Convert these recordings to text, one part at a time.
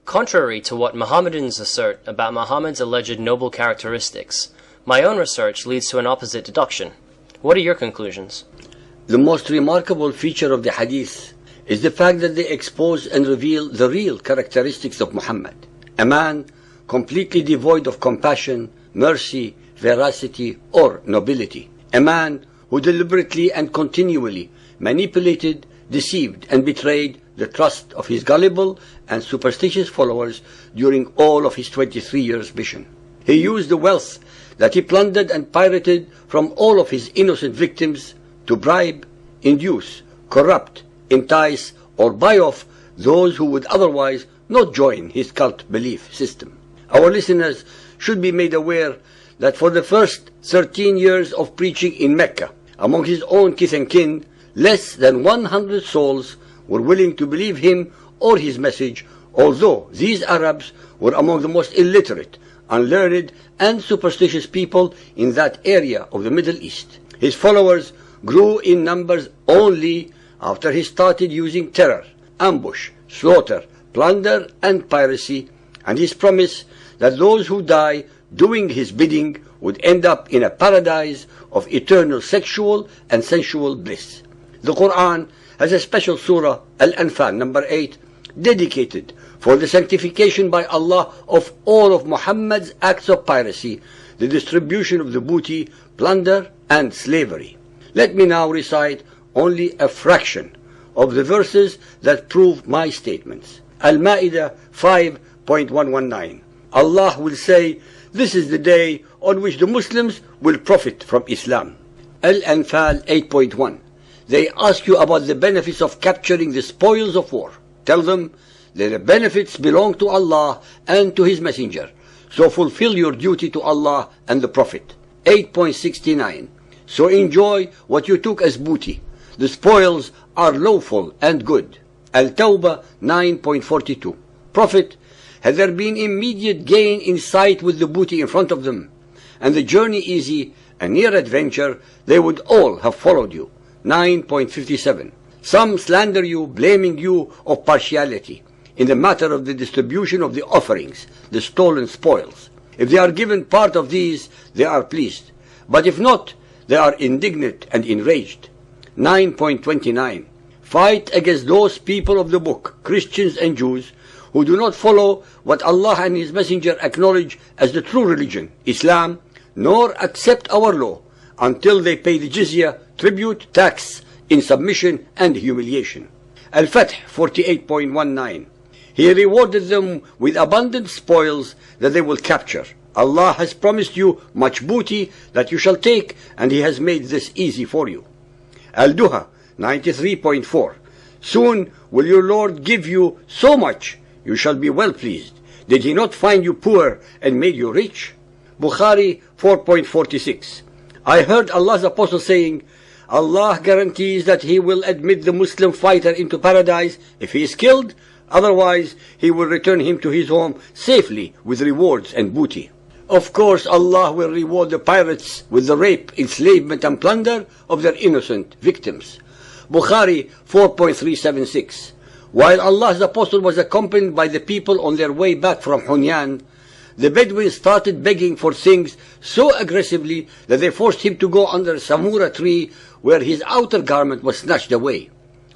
Contrary to what Mohammedans assert about Muhammad's alleged noble characteristics, my own research leads to an opposite deduction. What are your conclusions? The most remarkable feature of the hadith is the fact that they expose and reveal the real characteristics of Muhammad, a man completely devoid of compassion, mercy, veracity, or nobility, a man who deliberately and continually manipulated, deceived, and betrayed the trust of his gullible and superstitious followers during all of his 23 years mission. He used the wealth that he plundered and pirated from all of his innocent victims to bribe, induce, corrupt, entice, or buy off those who would otherwise not join his cult belief system. Our listeners should be made aware that for the first 13 years of preaching in Mecca, among his own kith and kin, less than 100 souls were willing to believe him or his message, although these Arabs were among the most illiterate, unlearned, and superstitious people in that area of the Middle East. His followers grew in numbers only after he started using terror, ambush, slaughter, plunder, and piracy, and his promise that those who die doing his bidding would end up in a paradise of eternal sexual and sensual bliss. The Quran has a special surah, Al-Anfal, number 8, dedicated for the sanctification by Allah of all of Muhammad's acts of piracy, the distribution of the booty, plunder, and slavery. Let me now recite only a fraction of the verses that prove my statements. Al-Ma'idah 5.119. Allah will say, this is the day on which the Muslims will profit from Islam. Al-Anfal 8.1. They ask you about the benefits of capturing the spoils of war. Tell them that the benefits belong to Allah and to His Messenger. So fulfill your duty to Allah and the Prophet. 8.69. So enjoy what you took as booty. The spoils are lawful and good. Al-Tawbah 9.42. Prophet, had there been immediate gain in sight with the booty in front of them, and the journey easy, a near adventure, they would all have followed you. 9.57. Some slander you, blaming you of partiality in the matter of the distribution of the offerings, the stolen spoils. If they are given part of these, they are pleased. But if not, they are indignant and enraged. 9.29. Fight against those people of the book, Christians and Jews, who do not follow what Allah and His Messenger acknowledge as the true religion, Islam, nor accept our law, until they pay the jizya, tribute, tax, in submission and humiliation. Al-Fath 48.19. He rewarded them with abundant spoils that they will capture. Allah has promised you much booty that you shall take, and He has made this easy for you. Al-Duha 93.4. Soon will your Lord give you so much, you shall be well pleased. Did He not find you poor and made you rich? Bukhari 4.46. I heard Allah's Apostle saying, Allah guarantees that He will admit the Muslim fighter into paradise if he is killed, otherwise He will return him to his home safely with rewards and booty. Of course, Allah will reward the pirates with the rape, enslavement, and plunder of their innocent victims. Bukhari 4.376. While Allah's Apostle was accompanied by the people on their way back from Hunyan, the Bedouins started begging for things so aggressively that they forced him to go under a samura tree where his outer garment was snatched away.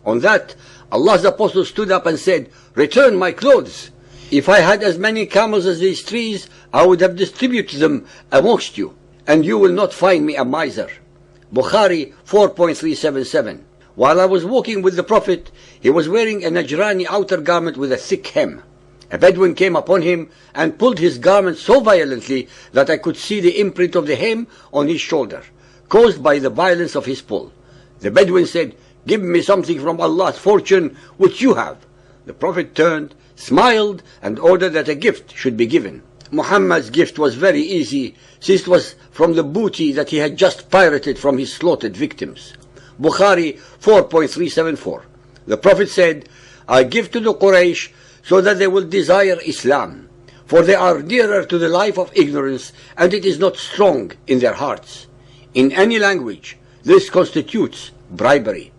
On that, Allah's Apostle stood up and said, "Return my clothes. If I had as many camels as these trees, I would have distributed them amongst you, and you will not find me a miser." Bukhari 4.377. While I was walking with the Prophet, he was wearing a Najrani outer garment with a thick hem. A Bedouin came upon him and pulled his garment so violently that I could see the imprint of the hem on his shoulder, caused by the violence of his pull. The Bedouin said, "Give me something from Allah's fortune which you have." The Prophet turned, smiled, and ordered that a gift should be given. Muhammad's gift was very easy, since it was from the booty that he had just pirated from his slaughtered victims. Bukhari 4.374. The Prophet said, "I give to the Quraysh so that they will desire Islam, for they are dearer to the life of ignorance, and it is not strong in their hearts." In any language, this constitutes bribery.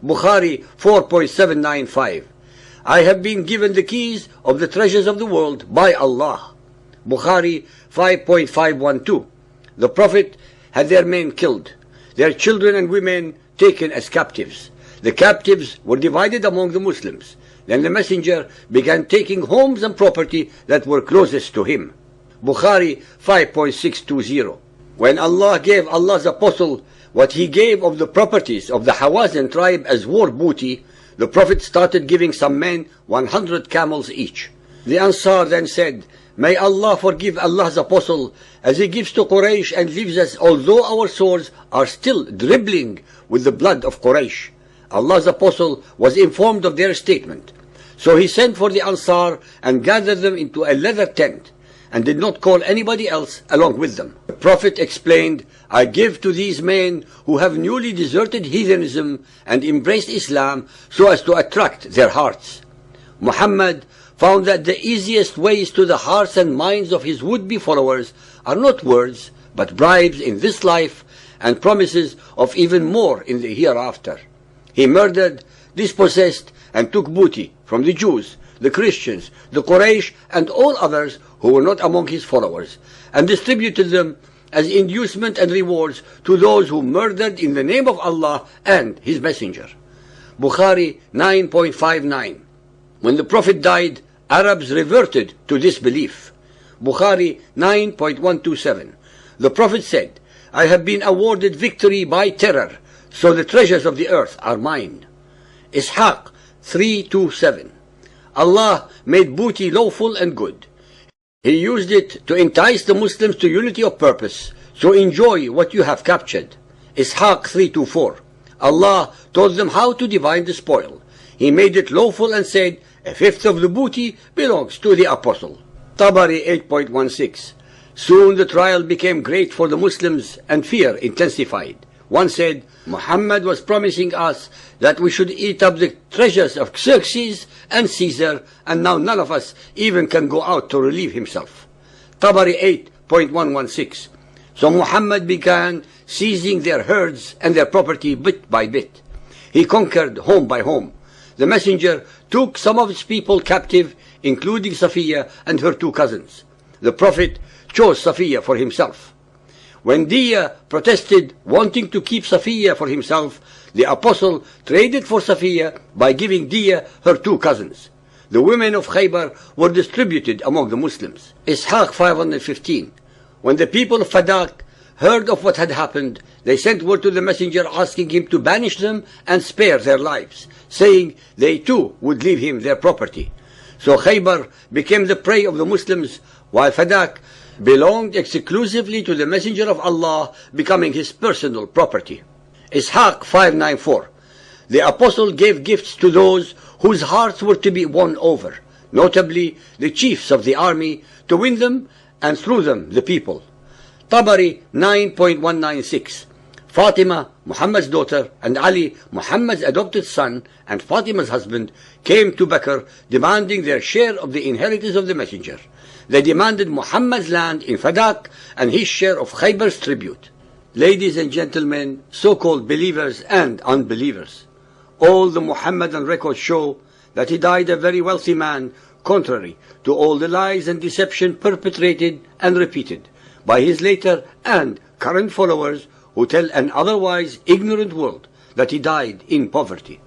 Bukhari 4.795. I have been given the keys of the treasures of the world by Allah. Bukhari 5.512. The Prophet had their men killed, their children and women taken as captives. The captives were divided among the Muslims. Then the messenger began taking homes and property that were closest to him. Bukhari 5.620. When Allah gave Allah's apostle what he gave of the properties of the Hawazin tribe as war booty, the Prophet started giving some men 100 camels each. The Ansar then said, "May Allah forgive Allah's apostle as he gives to Quraysh and leaves us, although our swords are still dribbling with the blood of Quraysh." Allah's apostle was informed of their statement. So he sent for the Ansar and gathered them into a leather tent and did not call anybody else along with them. The Prophet explained, "I give to these men who have newly deserted heathenism and embraced Islam so as to attract their hearts." Muhammad found that the easiest ways to the hearts and minds of his would-be followers are not words, but bribes in this life and promises of even more in the hereafter. He murdered, dispossessed, and took booty from the Jews, the Christians, the Quraysh, and all others who were not among his followers, and distributed them as inducement and rewards to those who murdered in the name of Allah and His Messenger. Bukhari 9.59. When the Prophet died, Arabs reverted to disbelief. Bukhari 9.127. The Prophet said, "I have been awarded victory by terror, so the treasures of the earth are mine." Ishaq 3.27. Allah made booty lawful and good. He used it to entice the Muslims to unity of purpose, so enjoy what you have captured. Ishaq 3.24. Allah told them how to divide the spoil. He made it lawful and said, "A fifth of the booty belongs to the apostle." Tabari 8.16. Soon the trial became great for the Muslims and fear intensified. One said, "Muhammad was promising us that we should eat up the treasures of Xerxes and Caesar, and now none of us even can go out to relieve himself." Tabari 8.116. So Muhammad began seizing their herds and their property bit by bit. He conquered home by home. The messenger took some of his people captive, including Safiya and her two cousins. The Prophet chose Safiya for himself. When Diya protested, wanting to keep Safiya for himself, the apostle traded for Safiya by giving Diya her two cousins. The women of Khaybar were distributed among the Muslims. Ishaq 515. When the people of Fadak heard of what had happened, they sent word to the messenger asking him to banish them and spare their lives, saying they too would leave him their property. So Khaybar became the prey of the Muslims, while Fadak belonged exclusively to the Messenger of Allah, becoming his personal property. Ishaq 594. The apostle gave gifts to those whose hearts were to be won over, notably the chiefs of the army, to win them and through them the people. Tabari 9.196. Fatima, Muhammad's daughter, and Ali, Muhammad's adopted son, and Fatima's husband, came to Bakr demanding their share of the inheritance of the messenger. They demanded Muhammad's land in Fadak and his share of Khaybar's tribute. Ladies and gentlemen, so-called believers and unbelievers, all the Muhammadan records show that he died a very wealthy man, contrary to all the lies and deception perpetrated and repeated by his later and current followers who tell an otherwise ignorant world that he died in poverty.